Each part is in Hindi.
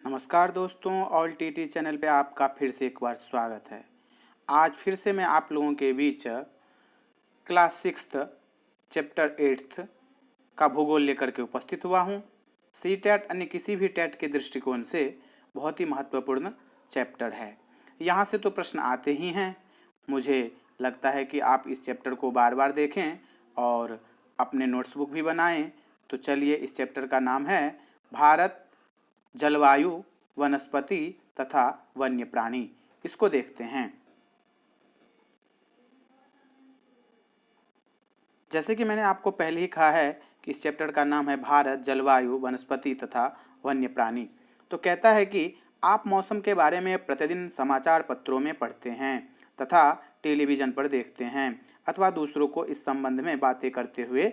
नमस्कार दोस्तों, ऑल टीटी चैनल पे आपका फिर से एक बार स्वागत है। आज फिर से मैं आप लोगों के बीच क्लास 6 चैप्टर 8 का भूगोल लेकर के उपस्थित हुआ हूँ। सी टैट अन्य किसी भी टैट के दृष्टिकोण से बहुत ही महत्वपूर्ण चैप्टर है। यहाँ से तो प्रश्न आते ही हैं। मुझे लगता है कि आप इस चैप्टर को बार बार देखें और अपने नोट्सबुक भी बनाएं। तो चलिए, इस चैप्टर का नाम है भारत, जलवायु, वनस्पति तथा वन्य प्राणी। इसको देखते हैं। जैसे कि मैंने आपको पहले ही कहा है कि इस चैप्टर का नाम है भारत, जलवायु, वनस्पति तथा वन्य प्राणी। तो कहता है कि आप मौसम के बारे में प्रतिदिन समाचार पत्रों में पढ़ते हैं तथा टेलीविज़न पर देखते हैं अथवा दूसरों को इस संबंध में बातें करते हुए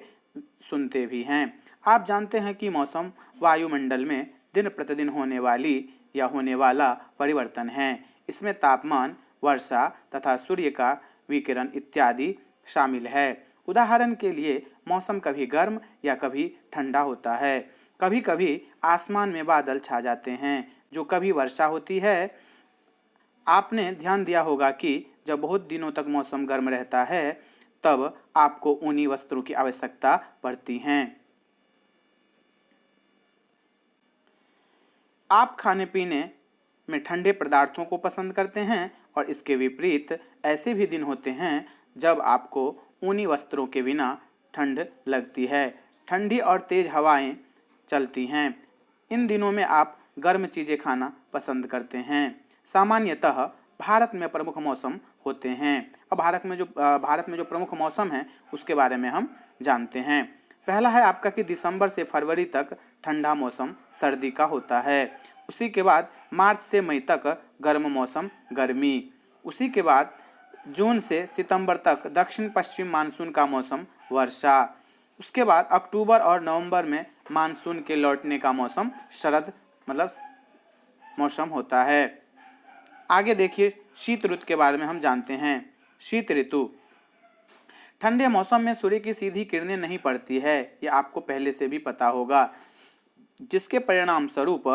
सुनते भी हैं। आप जानते हैं कि मौसम वायुमंडल में दिन प्रतिदिन होने वाली या होने वाला परिवर्तन है। इसमें तापमान, वर्षा तथा सूर्य का विकिरण इत्यादि शामिल है। उदाहरण के लिए मौसम कभी गर्म या कभी ठंडा होता है। कभी कभी आसमान में बादल छा जाते हैं जो कभी वर्षा होती है। आपने ध्यान दिया होगा कि जब बहुत दिनों तक मौसम गर्म रहता है तब आपको ऊनी वस्त्रों की आवश्यकता पड़ती है। आप खाने पीने में ठंडे पदार्थों को पसंद करते हैं और इसके विपरीत ऐसे भी दिन होते हैं जब आपको ऊनी वस्त्रों के बिना ठंड लगती है। ठंडी और तेज हवाएं चलती हैं। इन दिनों में आप गर्म चीज़ें खाना पसंद करते हैं। सामान्यतः भारत में प्रमुख मौसम होते हैं। अब भारत में जो प्रमुख मौसम है उसके बारे में हम जानते हैं। पहला है आपका कि दिसंबर से फरवरी तक ठंडा मौसम सर्दी का होता है। उसी के बाद मार्च से मई तक गर्म मौसम गर्मी। उसी के बाद जून से सितंबर तक दक्षिण पश्चिम मानसून का मौसम वर्षा। उसके बाद अक्टूबर और नवंबर में मानसून के लौटने का मौसम शरद मौसम होता है। आगे देखिए, शीत ऋतु के बारे में हम जानते हैं। शीत ऋतु ठंडे मौसम में सूर्य की सीधी किरणें नहीं पड़ती है, ये आपको पहले से भी पता होगा, जिसके परिणाम स्वरूप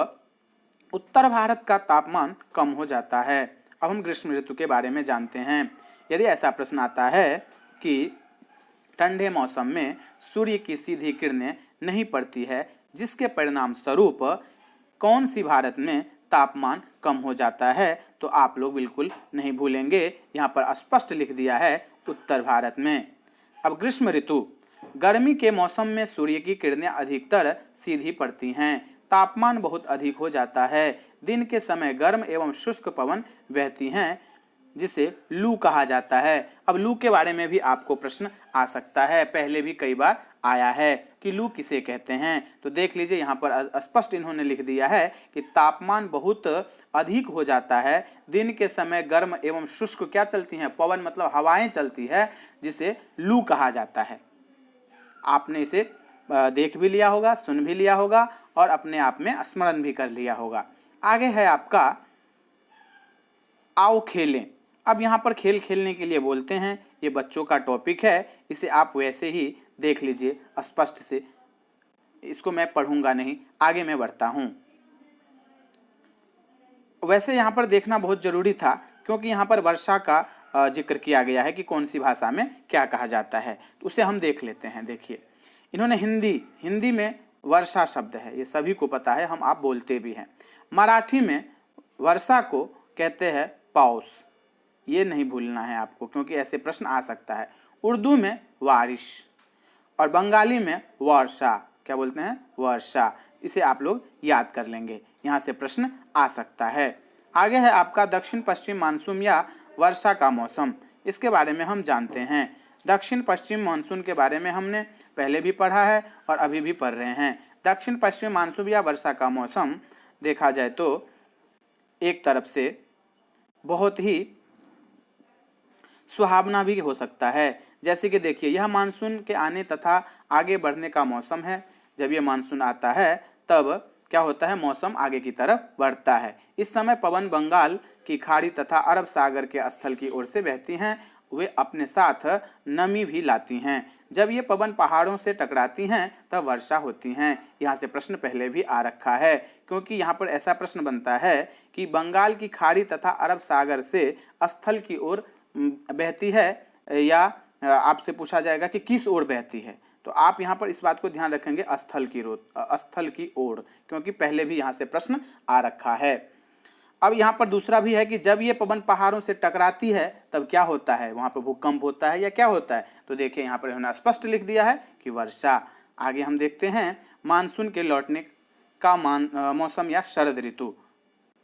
उत्तर भारत का तापमान कम हो जाता है। अब हम ग्रीष्म ऋतु के बारे में जानते हैं। यदि ऐसा प्रश्न आता है कि ठंडे मौसम में सूर्य की सीधी किरणें नहीं पड़ती है, जिसके परिणाम स्वरूप कौन सी भारत में तापमान कम हो जाता है, तो आप लोग बिल्कुल नहीं भूलेंगे। यहाँ पर स्पष्ट लिख दिया है उत्तर भारत में। अब ग्रीष्म ऋतु गर्मी के मौसम में सूर्य की किरणें अधिकतर सीधी पड़ती हैं। तापमान बहुत अधिक हो जाता है। दिन के समय गर्म एवं शुष्क पवन बहती हैं जिसे लू कहा जाता है। अब लू के बारे में भी आपको प्रश्न आ सकता है, पहले भी कई बार आया है कि लू किसे कहते हैं। तो देख लीजिए, यहाँ पर स्पष्ट इन्होंने लिख दिया है कि तापमान बहुत अधिक हो जाता है। दिन के समय गर्म एवं शुष्क क्या चलती हैं, पवन मतलब हवाएं चलती है, जिसे लू कहा जाता है। आपने इसे देख भी लिया होगा, सुन भी लिया होगा और अपने आप में स्मरण भी कर लिया होगा। आगे है आपका आओ खेलें। अब यहाँ पर खेल खेलने के लिए बोलते हैं। ये बच्चों का टॉपिक है, इसे आप वैसे ही देख लीजिए स्पष्ट से। इसको मैं पढ़ूंगा नहीं, आगे मैं बढ़ता हूँ। वैसे यहाँ पर देखना बहुत जरूरी था क्योंकि यहाँ पर वर्षा का जिक्र किया गया है कि कौन सी भाषा में क्या कहा जाता है, तो उसे हम देख लेते हैं। देखिए, इन्होंने हिंदी में वर्षा शब्द है, ये सभी को पता है, हम आप बोलते भी हैं। मराठी में वर्षा को कहते हैं पाउस, ये नहीं भूलना है आपको क्योंकि ऐसे प्रश्न आ सकता है। उर्दू में बारिश और बंगाली में वर्षा, क्या बोलते हैं, वर्षा। इसे आप लोग याद कर लेंगे, यहाँ से प्रश्न आ सकता है। आगे है आपका दक्षिण पश्चिम मानसून या वर्षा का मौसम। इसके बारे में हम जानते हैं। दक्षिण पश्चिम मानसून के बारे में हमने पहले भी पढ़ा है और अभी भी पढ़ रहे हैं। दक्षिण पश्चिम मानसून या वर्षा का मौसम देखा जाए तो एक तरफ से बहुत ही सुहावना भी हो सकता है। जैसे कि देखिए, यह मानसून के आने तथा आगे बढ़ने का मौसम है। जब यह मानसून आता है तब क्या होता है, मौसम आगे की तरफ बढ़ता है। इस समय पवन बंगाल की खाड़ी तथा अरब सागर के स्थल की ओर से बहती हैं वे अपने साथ नमी भी लाती हैं। जब ये पवन पहाड़ों से टकराती हैं तब वर्षा होती हैं। यहाँ से प्रश्न पहले भी आ रखा है, क्योंकि यहाँ पर ऐसा प्रश्न बनता है कि बंगाल की खाड़ी तथा अरब सागर से स्थल की ओर बहती है, या आपसे पूछा जाएगा कि किस ओर बहती है। तो आप यहाँ पर इस बात को ध्यान रखेंगे स्थल की ओर, क्योंकि पहले भी यहाँ से प्रश्न आ रखा है। अब यहाँ पर दूसरा भी है कि जब ये पवन पहाड़ों से टकराती है तब क्या होता है, वहाँ पर भूकंप होता है या क्या होता है। तो देखिए यहाँ पर उन्होंने स्पष्ट लिख दिया है कि वर्षा। आगे हम देखते हैं मानसून के लौटने का मौसम या शरद ऋतु।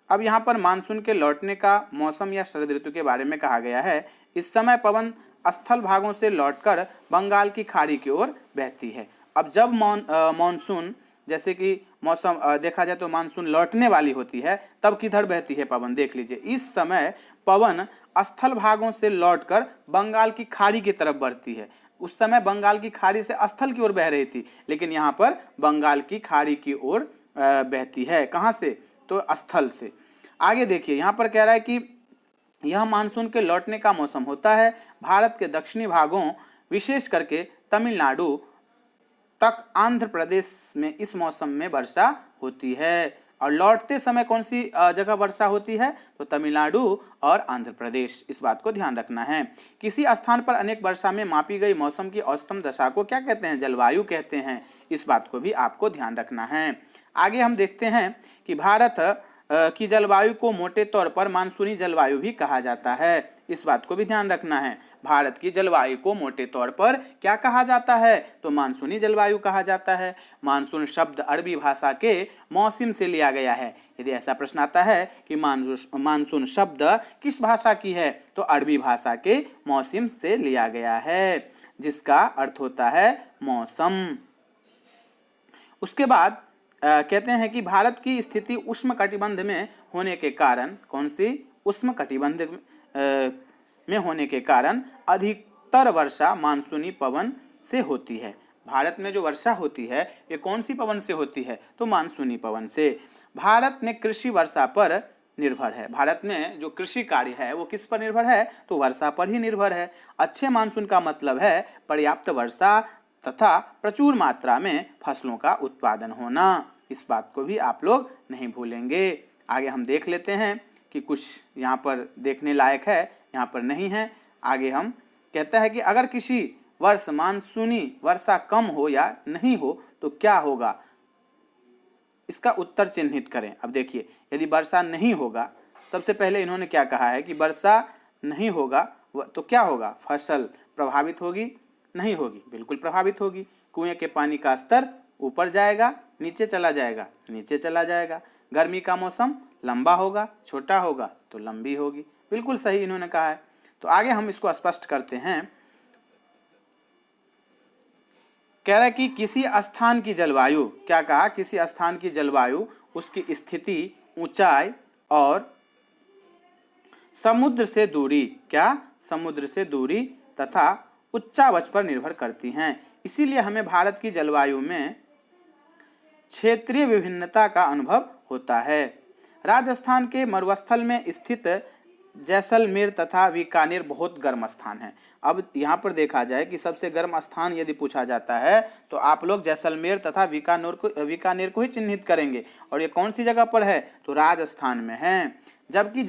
अब यहाँ पर मानसून के लौटने का मौसम या शरद ऋतु के बारे में कहा गया है। इस समय पवन स्थल भागों से लौटकर बंगाल की खाड़ी की ओर बहती है। अब जब मानसून, जैसे कि मौसम देखा जाए तो मानसून लौटने वाली होती है, तब किधर बहती है पवन, देख लीजिए। इस समय पवन स्थल भागों से लौटकर बंगाल की खाड़ी की तरफ बढ़ती है। उस समय बंगाल की खाड़ी से स्थल की ओर बह रही थी, लेकिन यहाँ पर बंगाल की खाड़ी की ओर बहती है। कहाँ से, तो स्थल से। आगे देखिए यहाँ पर कह रहा है कि यह मानसून के लौटने का मौसम होता है। भारत के दक्षिणी भागों विशेष करके तमिलनाडु तक आंध्र प्रदेश में इस मौसम में वर्षा होती है। और लौटते समय कौन सी जगह वर्षा होती है, तो तमिलनाडु और आंध्र प्रदेश। इस बात को ध्यान रखना है। किसी स्थान पर अनेक वर्षा में मापी गई मौसम की औसतम दशा को क्या कहते हैं, जलवायु कहते हैं। इस बात को भी आपको ध्यान रखना है। आगे हम देखते हैं कि भारत की जलवायु को मोटे तौर पर मानसूनी जलवायु भी कहा जाता है। इस बात को भी ध्यान रखना है। भारत की जलवायु को मोटे तौर पर क्या कहा जाता है, तो मानसूनी जलवायु कहा जाता है। मानसून शब्द अरबी भाषा के मौसम से लिया गया है। यदि ऐसा प्रश्न आता है कि मानसून शब्द किस भाषा की है, तो अरबी भाषा के मौसम से लिया गया है, जिसका अर्थ होता है मौसम। उसके बाद कहते हैं कि भारत की स्थिति उष्ण कटिबंध में होने के कारण, कौन सी, उष्ण कटिबंध में होने के कारण अधिकतर वर्षा मानसूनी पवन से होती है। भारत में जो वर्षा होती है ये कौन सी पवन से होती है, तो मानसूनी पवन से। भारत में कृषि वर्षा पर निर्भर है। भारत में जो कृषि कार्य है वो किस पर निर्भर है, तो वर्षा पर ही निर्भर है। अच्छे मानसून का मतलब है पर्याप्त वर्षा तथा प्रचुर मात्रा में फसलों का उत्पादन होना। इस बात को भी आप लोग नहीं भूलेंगे। आगे हम देख लेते हैं कि कुछ यहाँ पर देखने लायक है, यहाँ पर नहीं है। आगे हम कहता है कि अगर किसी वर्ष मानसूनी वर्षा कम हो या नहीं हो तो क्या होगा, इसका उत्तर चिन्हित करें। अब देखिए, यदि वर्षा नहीं होगा, सबसे पहले इन्होंने क्या कहा है कि वर्षा नहीं होगा तो क्या होगा, फसल प्रभावित होगी, नहीं होगी, बिल्कुल प्रभावित होगी। कुएं के पानी का स्तर ऊपर जाएगा, नीचे चला जाएगा, नीचे चला जाएगा। गर्मी का मौसम लंबा होगा, छोटा होगा तो लंबी होगी। बिल्कुल सही इन्होंने कहा है। तो आगे हम इसको स्पष्ट करते हैं। कह रहा है कि किसी स्थान की जलवायु, क्या कहा, किसी स्थान की जलवायु उसकी स्थिति, ऊंचाई और समुद्र से दूरी, क्या, समुद्र से दूरी तथा उच्चावच पर निर्भर करती हैं। इसीलिए हमें भारत की जलवायु में क्षेत्रीय विभिन्नता का अनुभव होता है। राजस्थान के मरुस्थल में स्थित जैसलमेर तथा बीकानेर बहुत गर्म स्थान है। अब यहाँ पर देखा जाए कि सबसे गर्म स्थान यदि पूछा जाता है तो आप लोग जैसलमेर तथा बीकानेर को ही चिन्हित करेंगे। और ये कौन सी जगह पर है, तो राजस्थान में है। जबकि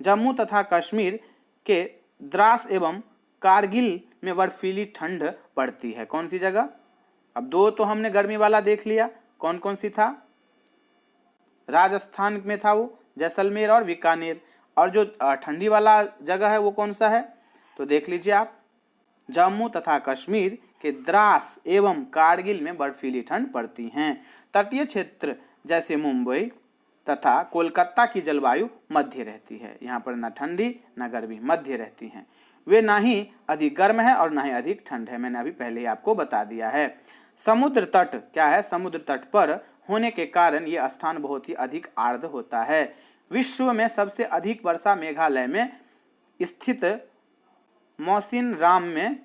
जम्मू तथा कश्मीर के द्रास एवं कारगिल में बर्फीली ठंड पड़ती है। कौन सी जगह, अब दो तो हमने गर्मी वाला देख लिया, कौन कौन सी था, राजस्थान में था वो जैसलमेर और बीकानेर। और जो ठंडी वाला जगह है वो कौन सा है, तो देख लीजिए आप, जम्मू तथा कश्मीर के द्रास एवं कारगिल में बर्फीली ठंड पड़ती हैं। तटीय क्षेत्र जैसे मुंबई तथा कोलकाता की जलवायु मध्य रहती है। यहाँ पर ना ठंडी ना गर्मी, मध्य रहती हैं। वे ना ही अधिक गर्म है और ना ही अधिक ठंड है, मैंने अभी पहले ही आपको बता दिया है। समुद्र तट, क्या है, समुद्र तट पर होने के कारण यह स्थान बहुत ही अधिक आर्द्र होता है। विश्व में सबसे अधिक वर्षा मेघालय में स्थित मौसिनराम में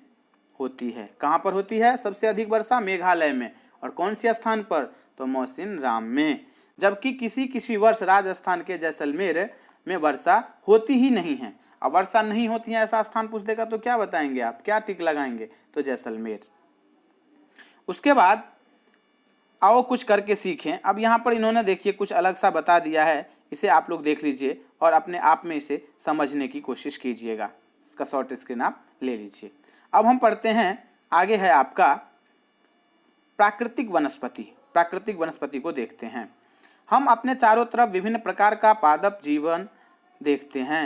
होती है। कहाँ पर होती है सबसे अधिक वर्षा, मेघालय में। और कौन सी स्थान पर, तो मौसिनराम में। जबकि किसी वर्ष राजस्थान के जैसलमेर में वर्षा होती ही नहीं है। अब वर्षा नहीं होती है ऐसा स्थान पूछ देगा तो क्या बताएंगे आप, क्या टिक लगाएंगे, तो जैसलमेर। उसके बाद आओ कुछ करके सीखें। अब यहाँ पर इन्होंने देखिए कुछ अलग सा बता दिया है, इसे आप लोग देख लीजिए और अपने आप में इसे समझने की कोशिश कीजिएगा। इसका शॉर्ट स्क्रीन आप ले लीजिए। अब हम पढ़ते हैं, आगे है आपका प्राकृतिक वनस्पति। प्राकृतिक वनस्पति को देखते हैं। हम अपने चारों तरफ विभिन्न प्रकार का पादप जीवन देखते हैं।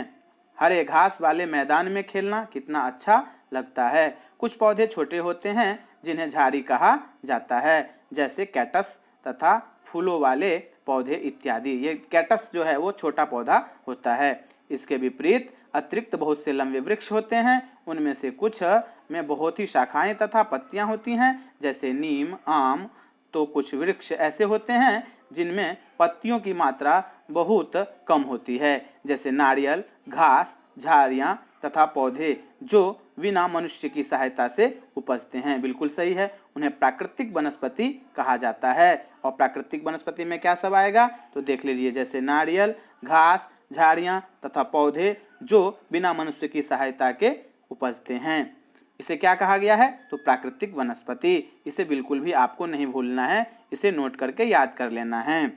हरे घास वाले मैदान में खेलना कितना अच्छा लगता है। कुछ पौधे छोटे होते हैं जिन्हें झाड़ी कहा जाता है, जैसे कैटस तथा फूलों वाले पौधे इत्यादि। ये कैटस जो है वो छोटा पौधा होता है। इसके विपरीत अतिरिक्त बहुत से लंबे वृक्ष होते हैं, उनमें से कुछ में बहुत ही शाखाएं तथा पत्तियां होती हैं, जैसे नीम, आम। तो कुछ वृक्ष ऐसे होते हैं जिनमें पत्तियों की मात्रा बहुत कम होती है, जैसे नारियल, घास, झाड़ियां तथा पौधे जो बिना मनुष्य की सहायता से उपजते हैं। बिल्कुल सही है, उन्हें प्राकृतिक वनस्पति कहा जाता है। और प्राकृतिक वनस्पति में क्या सब आएगा तो देख लीजिए, जैसे नारियल, घास, झाड़ियां तथा पौधे जो बिना मनुष्य की सहायता के उपजते हैं। इसे क्या कहा गया है तो प्राकृतिक वनस्पति। इसे बिल्कुल भी आपको नहीं भूलना है, इसे नोट करके याद कर लेना है।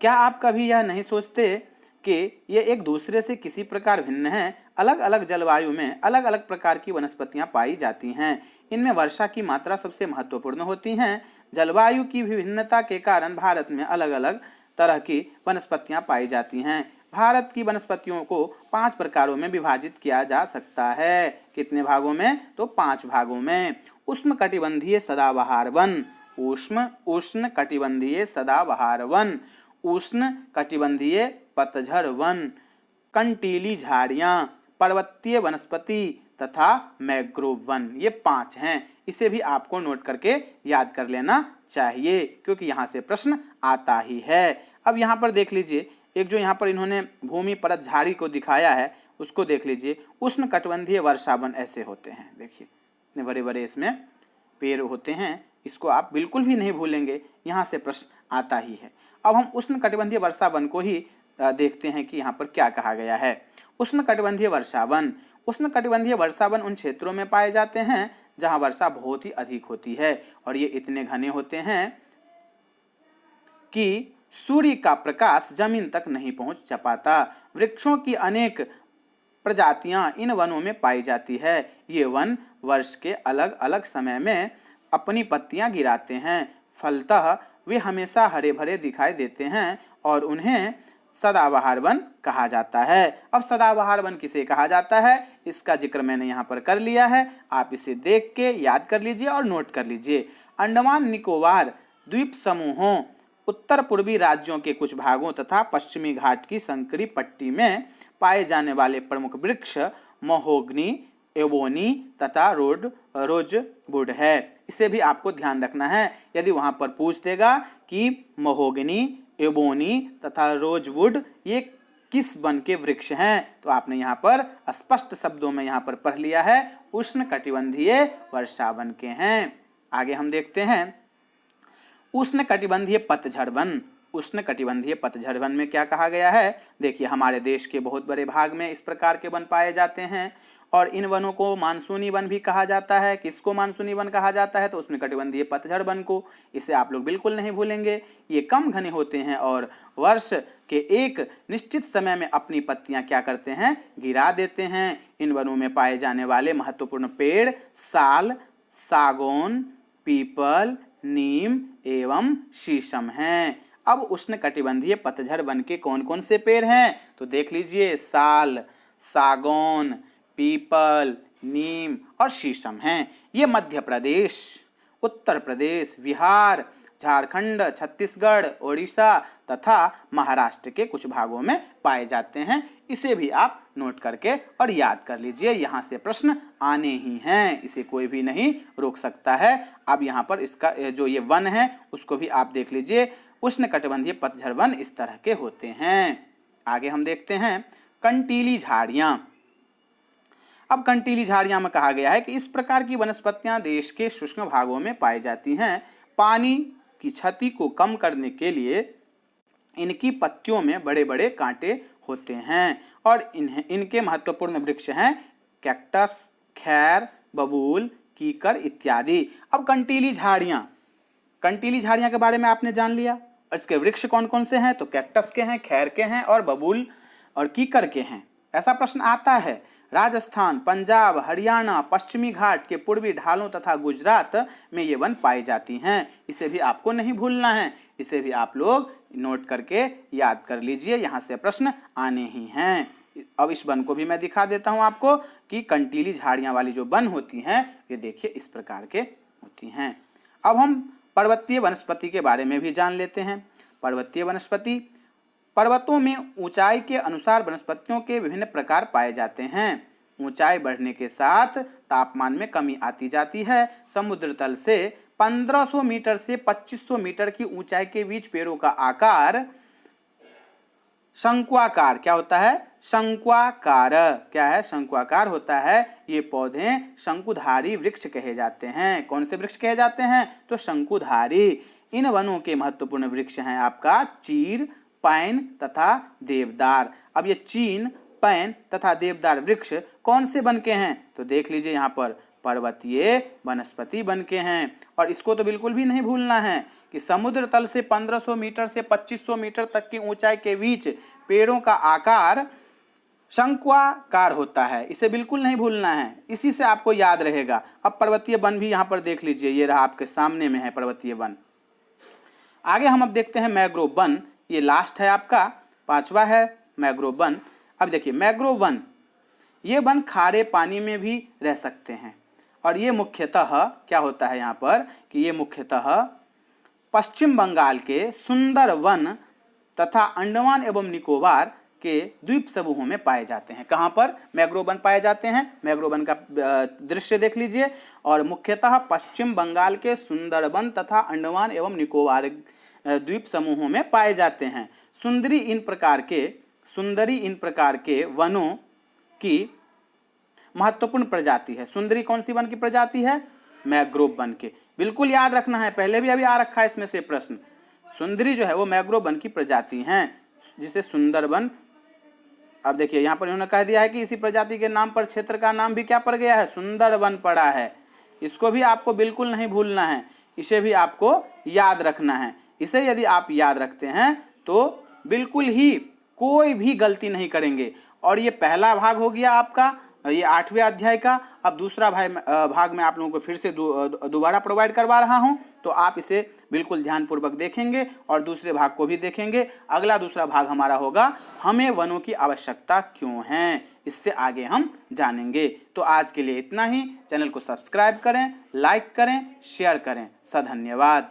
क्या आप कभी यह नहीं सोचते कि ये एक दूसरे से किसी प्रकार भिन्न हैं? अलग अलग जलवायु में अलग अलग प्रकार की वनस्पतियां पाई जाती हैं। इनमें वर्षा की मात्रा सबसे महत्वपूर्ण होती हैं। जलवायु की विभिन्नता के कारण भारत में अलग अलग तरह की वनस्पतियां पाई जाती हैं। भारत की वनस्पतियों को 5 प्रकारों में विभाजित किया जा सकता है। कितने भागों में तो 5 भागों में। उष्णकटिबंधीय सदाबहार वन, उष्ण कटिबंधीय सदाबहार वन, उष्ण कटिबंधीय पतझड़ वन, कंटीली झाड़ियां, पर्वतीय वनस्पति तथा मैंग्रोव वन। ये 5 हैं। इसे भी आपको नोट करके याद कर लेना चाहिए, क्योंकि यहाँ से प्रश्न आता ही है। अब यहाँ पर देख लीजिए, एक जो यहाँ पर इन्होंने भूमि परत झाड़ी को दिखाया है उसको देख लीजिए। उष्ण कटिबंधीय वर्षा वन ऐसे होते हैं, देखिए इतने बड़े बड़े इसमें पेड़ होते हैं। इसको आप बिल्कुल भी नहीं भूलेंगे, यहाँ से प्रश्न आता ही है। अब हम उष्ण कटिबंधीय वर्षा वन को ही देखते हैं कि यहाँ पर क्या कहा गया है। उष्ण कटिबंधीय वर्षा वन। उष्ण कटिबंधीय वर्षा वन उन क्षेत्रों में पाए जाते हैं जहाँ वर्षा बहुत ही अधिक होती है और ये इतने घने होते हैं कि सूर्य का प्रकाश जमीन तक नहीं पहुंच पाता। वृक्षों की अनेक प्रजातियां इन वनों में पाई जाती है। ये वन वर्ष के अलग अलग समय में अपनी पत्तियां गिराते हैं। फलतः वे हमेशा हरे भरे दिखाई देते हैं और उन्हें सदाबहार वन कहा जाता है। अब सदाबहार वन किसे कहा जाता है इसका जिक्र मैंने यहाँ पर कर लिया है। आप इसे देख के याद कर लीजिए और नोट कर लीजिए। अंडमान निकोबार द्वीप समूहों, उत्तर पूर्वी राज्यों के कुछ भागों तथा पश्चिमी घाट की संकरी पट्टी में पाए जाने वाले प्रमुख वृक्ष महोगनी, एबोनी तथा रोजवुड है। इसे भी आपको ध्यान रखना है। यदि वहां पर पूछ देगा कि महोगनी, एबोनी तथा रोजवुड ये किस वन के वृक्ष हैं, तो आपने यहाँ पर स्पष्ट शब्दों में यहाँ पर पढ़ लिया है, उष्ण कटिबंधीय वर्षा वन के हैं। आगे हम देखते हैं उष्ण कटिबंधीय पतझड़ वन। उष्ण कटिबंधीय पतझड़ वन में क्या कहा गया है, देखिए हमारे देश के बहुत बड़े भाग में इस प्रकार के वन पाए जाते हैं और इन वनों को मानसूनी वन भी कहा जाता है। किसको मानसूनी वन कहा जाता है तो उष्ण कटिबंधीय पतझड़ वन को। इसे आप लोग बिल्कुल नहीं भूलेंगे। ये कम घने होते हैं और वर्ष के एक निश्चित समय में अपनी पत्तियां क्या करते हैं, गिरा देते हैं। इन वनों में पाए जाने वाले महत्वपूर्ण पेड़ साल, सागौन, पीपल, नीम एवं शीशम हैं। अब उष्ण कटिबंधीय पतझड़ वन के कौन कौन से पेड़ हैं तो देख लीजिए, साल, सागौन, पीपल, नीम और शीशम हैं। ये मध्य प्रदेश, उत्तर प्रदेश, बिहार, झारखंड, छत्तीसगढ़, ओडिशा तथा महाराष्ट्र के कुछ भागों में पाए जाते हैं। इसे भी आप नोट करके और याद कर लीजिए, यहाँ से प्रश्न आने ही हैं, इसे कोई भी नहीं रोक सकता है। अब यहाँ पर इसका जो ये वन है उसको भी आप देख लीजिए। उष्ण कटिबंधीय पतझड़ वन इस तरह के होते हैं। आगे हम देखते हैं कंटीली झाड़ियां। अब कंटीली झाड़ियां में कहा गया है कि इस प्रकार की वनस्पतियां देश के शुष्क भागों में पाई जाती हैं। पानी की क्षति को कम करने के लिए इनकी पत्तियों में बड़े बड़े कांटे होते हैं और इनके महत्वपूर्ण वृक्ष हैं कैक्टस, खैर, बबूल, कीकर इत्यादि। अब कंटीली झाड़ियां के बारे में आपने जान लिया। और इसके वृक्ष कौन कौन से हैं? तो कैक्टस के हैं, खैर के हैं और बबूल और कीकर के हैं। ऐसा प्रश्न आता है। राजस्थान, पंजाब, हरियाणा, पश्चिमी घाट के पूर्वी ढालों तथा गुजरात में ये वन पाई जाती हैं। इसे भी आपको नहीं भूलना है, इसे भी आप लोग नोट करके याद कर लीजिए, यहाँ से प्रश्न आने ही हैं। अब इस वन को भी मैं दिखा देता हूँ आपको कि कंटीली झाड़ियाँ वाली जो वन होती हैं ये देखिए इस प्रकार के होती हैं। अब हम पर्वतीय वनस्पति के बारे में भी जान लेते हैं। पर्वतीय वनस्पति, पर्वतों में ऊंचाई के अनुसार वनस्पतियों के विभिन्न प्रकार पाए जाते हैं। ऊंचाई बढ़ने के साथ तापमान में कमी आती जाती है। समुद्र तल से 1500 मीटर से 2500 मीटर की ऊंचाई के बीच पेड़ों का आकार शंक्वाकार क्या होता है? शंक्वाकार क्या है? शंक्वाकार होता है। ये पौधे शंकुधारी वृक्ष कहे जाते हैं। कौन से वृक्ष कहे जाते हैं? तो शंकुधारी। इन वनों के महत्वपूर्ण वृक्ष हैं आपका चीर, पैन तथा देवदार। अब ये चीन, पैन तथा देवदार वृक्ष कौन से वन के हैं? तो देख लीजिए यहाँ पर पर्वतीय वनस्पति वन के हैं। और इसको तो बिल्कुल भी नहीं भूलना है कि समुद्र तल से 1500 मीटर से 2500 मीटर तक की ऊंचाई के बीच पेड़ों का आकार शंक्वाकार होता है। इसे बिल्कुल नहीं भूलना है, इसी से आपको याद रहेगा। अब पर्वतीय वन भी यहाँ पर देख लीजिए, ये रहा आपके सामने में है पर्वतीय वन। आगे हम अब देखते हैं मैंग्रोव वन। ये लास्ट है आपका, 5वां है मैंग्रोव वन। अब देखिए मैंग्रोव वन, ये वन खारे पानी में भी रह सकते हैं। और ये मुख्यतः क्या होता है यहाँ पर कि ये मुख्यतः पश्चिम बंगाल के सुंदरवन तथा अंडमान एवं निकोबार के द्वीप समूहों में पाए जाते हैं। कहाँ पर मैंग्रोव वन पाए जाते हैं? मैंग्रोव वन का दृश्य देख लीजिए। और मुख्यतः पश्चिम बंगाल के सुंदरवन तथा अंडमान एवं निकोबार द्वीप समूहों में पाए जाते हैं। सुंदरी इन प्रकार के वनों की महत्वपूर्ण प्रजाति है। सुंदरी कौन सी वन की प्रजाति है? मैंग्रोव वन के। बिल्कुल याद रखना है, पहले भी अभी आ रखा है इसमें से प्रश्न। सुंदरी जो है वो मैंग्रोव वन की प्रजाति हैं, जिसे सुंदरवन। अब देखिए यहाँ पर इन्होंने कह दिया है कि इसी प्रजाति के नाम पर क्षेत्र का नाम भी क्या पड़ गया है? सुंदरवन पड़ा है। इसको भी आपको बिल्कुल नहीं भूलना है, इसे भी आपको याद रखना है। इसे यदि आप याद रखते हैं तो बिल्कुल ही कोई भी गलती नहीं करेंगे। और ये पहला भाग हो गया आपका, ये 8वें अध्याय का। अब दूसरा भाग में आप लोगों को फिर से दोबारा प्रोवाइड करवा रहा हूं, तो आप इसे बिल्कुल ध्यानपूर्वक देखेंगे और दूसरे भाग को भी देखेंगे। दूसरा भाग हमारा होगा हमें वनों की आवश्यकता क्यों है, इससे आगे हम जानेंगे। तो आज के लिए इतना ही। चैनल को सब्सक्राइब करें, लाइक करें, शेयर करें। धन्यवाद।